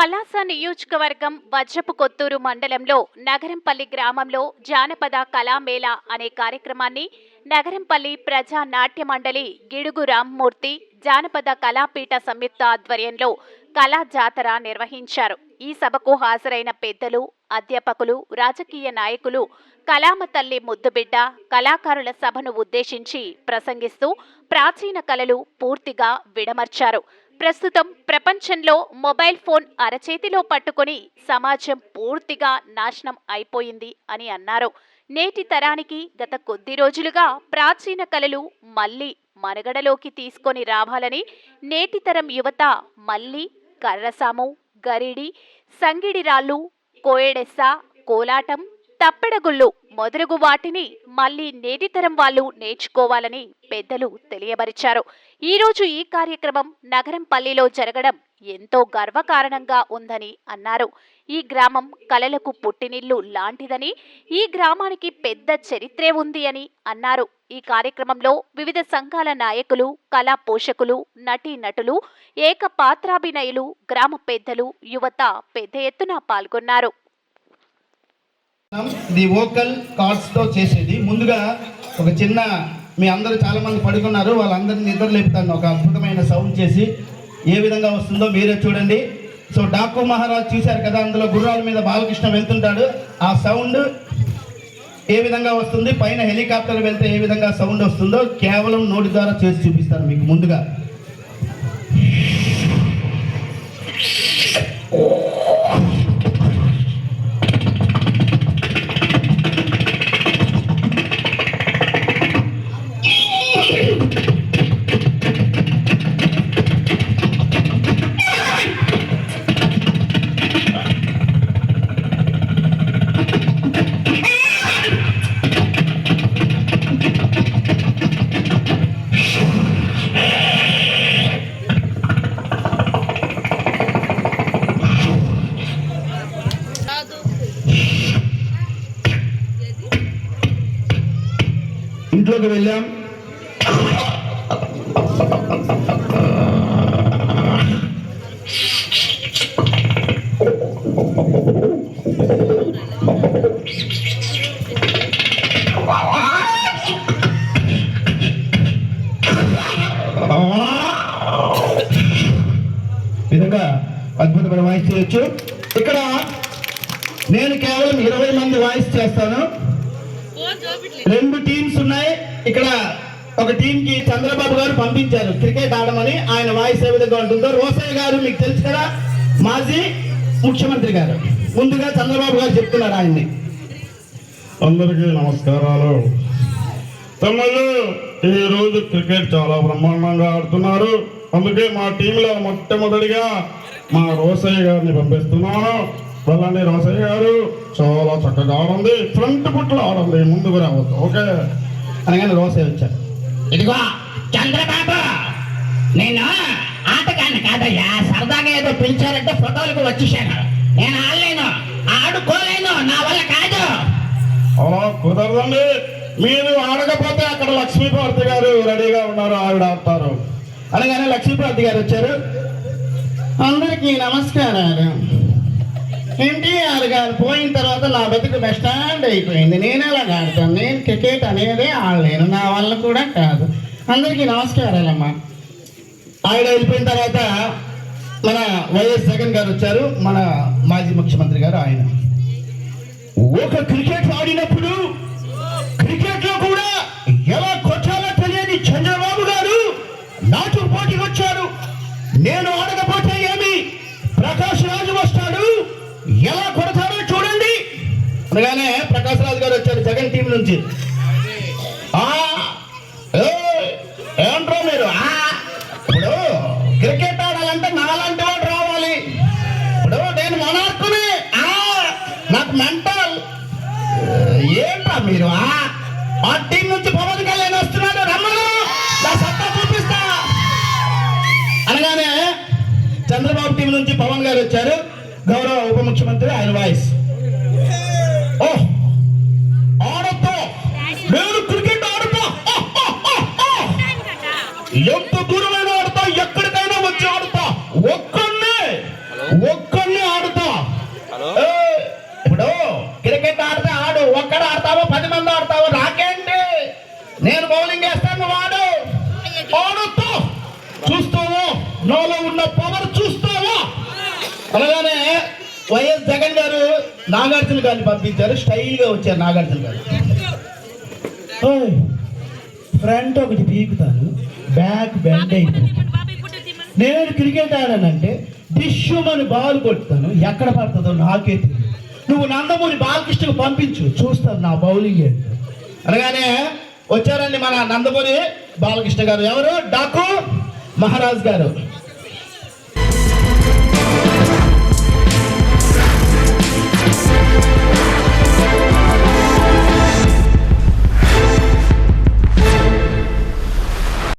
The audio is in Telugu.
పలాస నియోజకవర్గం వజ్రపు కొత్తూరు మండలంలో నగరంపల్లి గ్రామంలో జానపద కళామేళ అనే కార్యక్రమాన్ని నగరంపల్లి ప్రజా నాట్య మండలి గిడుగు రామ్మూర్తి జానపద కళాపీఠ సంయుక్త ఆధ్వర్యంలో కళా జాతర నిర్వహించారు. ఈ సభకు హాజరైన పెద్దలు, అధ్యాపకులు, రాజకీయ నాయకులు కళామ తల్లి ముద్దుబిడ్డ కళాకారుల సభను ఉద్దేశించి ప్రసంగిస్తూ ప్రాచీన కళలు పూర్తిగా విడమర్చారు. ప్రస్తుతం ప్రపంచంలో మొబైల్ ఫోన్ అరచేతిలో పట్టుకొని సమాజం పూర్తిగా నాశనం అయిపోయింది అని అన్నారు. నేటి తరానికి గత కొద్ది రోజులుగా ప్రాచీన కళలు మళ్లీ మనుగడలోకి తీసుకొని రావాలని నేటి తరం యువత మళ్లీ కర్రసాము, గరిడి, సంగిడిరాళ్ళు, కోయడెస్స, కోలాటం, తప్పెడగుళ్ళు మొదలగు వాటిని మళ్లీ నేటితరం వాళ్ళు నేర్చుకోవాలని పెద్దలు తెలియబరిచారు. ఈరోజు ఈ కార్యక్రమం నగరంపల్లిలో జరగడం ఎంతో గర్వకారణంగా ఉందని అన్నారు. ఈ గ్రామం కళలకు పుట్టినిల్లు లాంటిదని, ఈ గ్రామానికి పెద్ద చరిత్రే ఉంది అని అన్నారు. ఈ కార్యక్రమంలో వివిధ సంఘాల నాయకులు, కళా పోషకులు, నటీనటులు, ఏకపాత్రాభినయులు, గ్రామ పెద్దలు, యువత పెద్ద ఎత్తున పాల్గొన్నారు. ది వోకల్ కార్డ్స్ తో చేసేది ముందుగా ఒక చిన్న, మీ అందరూ చాలా మంది పడుకున్నారు, వాళ్ళందరినీ నిద్ర లేపుతాను ఒక అద్భుతమైన సౌండ్ చేసి ఏ విధంగా వస్తుందో మీరే చూడండి. సో డాకు మహారాజ్ చూశారు కదా, అందులో గుర్రాల మీద బాలకృష్ణ వెళ్తుంటాడు, ఆ సౌండ్ ఏ విధంగా వస్తుంది, పైన హెలికాప్టర్ వెళ్తే ఏ విధంగా సౌండ్ వస్తుందో కేవలం నోటి ద్వారా చేసి చూపిస్తాను మీకు. ముందుగా ఇంట్లోకి వెళ్ళాం. విధంగా అద్భుతమైన వాయిస్ చేయొచ్చు. ఇక్కడ నేను కేవలం 20 మంది వాయిస్ చేస్తాను. 2 టీమ్స్ ఉన్నాయి. ఇక్కడ ఒక టీం కి చంద్రబాబు గారు పంపించారు క్రికెట్ ఆడమని. ఆయన వాయిస్ ఏ విధంగా ఉంటుందో, రోసయ్య గారు మీకు తెలుసు కదా, మాజీ ముఖ్యమంత్రి గారు, ముందుగా చంద్రబాబు గారు చెప్తున్నారు ఆయన్ని. అందరికీ నమస్కారాలు. తమ్ముళ్ళు, ఈ రోజు క్రికెట్ చాలా బ్రహ్మాండంగా ఆడుతున్నారు. అందుకే మా టీంలో మొట్టమొదటిగా మా రోసయ్య గారిని పంపిస్తున్నాను. వెళ్ళండి రోసయ్య గారు, చాలా చక్కగా ఆడండి, ఫ్రంట్ ఫుట్లో ఆడండి, ముందుకు రావద్దు, ఓకే అనగానే రోసయ్య వచ్చారు. ఇదిగో చంద్రబాబు, నేను ఆటగాన్ని కాదయ్యా, సరదాగా ఏదో పిలిచారంటే ఫోటోలకు వచ్చేసాను. నేను ఆడలేను, ఆడుకోలేను, నా వల్ల కాదు. అలా కుదరదండి. మీరు ఆడకపోతే అక్కడ లక్ష్మీపార్తి గారు రెడీగా ఉన్నారు, ఆవిడ ఆడతారు. అనగానే లక్ష్మీపార్తి గారు వచ్చారు. అందరికీ నమస్కారాలు. ఎన్టీఆర్ గారు పోయిన తర్వాత నా బతుకు బెస్టాండ్ అయిపోయింది. నేను ఎలా ఆడతాను? నేను క్రికెట్ అనేదే ఆడలేను, నా వల్ల కూడా కాదు. అందరికీ నమస్కారాలమ్మా. ఆవిడ వెళ్ళిపోయిన తర్వాత మన వైఎస్ జగన్ గారు వచ్చారు, మన మాజీ ముఖ్యమంత్రి గారు. ఆయన ఒక క్రికెట్ ఆడినప్పుడు క్రికెట్ లో కూడా ఎలా కొట్టాలో తెలియని చంద్రబాబు గారు నాటు పోటీకి వచ్చారు. నేను ఆడకపోతే ఏమి, ప్రకాష్ రాజు వస్తాడు, ఎలా కొడతారో చూడండి అనగానే ప్రకాష్ రాజు గారు వచ్చారు జగన్ టీం నుంచి. ఏంట్రో మీరు, ఇప్పుడు క్రికెట్ ఆడాలంటే నాలాంటి వాడు రావాలి. ఇప్పుడు నేను మొనార్కుని, నాకు మెంటల్. ఏంట్రా మీరు, ఆ టీం నుంచి పవన్ కళ్యాణ్ వస్తున్నాడు, రమ్మను, నా సత్తా చూపిస్తా అనగానే చంద్రబాబు టీం నుంచి పవన్ గారు వచ్చారు, గౌరవ ఉప ముఖ్యమంత్రి. ఆయన వాయిస్, ఆడతా, నేను క్రికెట్ ఆడుతా, ఎంత దూరమైనా ఆడుతా, ఎక్కడికైనా వచ్చి ఆడుతా, ఒక్కడినే ఆడతావో 10 మంది ఆడతావో నాకేంటి, నేను బౌలింగ్ వేస్తాను, వాడు ఆడుతూ చూస్తావో, నాలో ఉన్న పవర్ చూస్తావో. అలాగానే వైఎస్ జగన్ గారు నాగార్జున గారిని పంపించారు. స్టైల్గా వచ్చారు నాగార్జున గారు. ఫ్రంట్ ఒకటి పీకుతాను, బ్యాక్ బెండ్ అయిపోతాను. నేను క్రికెట్ ఆడానంటే డిష్యుమని బాల్ కొడతాను, ఎక్కడ పడుతుందో నాకే తెలియదు. నువ్వు నందమూరి బాలకృష్ణకు పంపించు, చూస్తాను నా బౌలింగ్ ఏంటో. అనగానే వచ్చారండి మన నందమూరి బాలకృష్ణ గారు. ఎవరు? డాకు మహారాజ్ గారు.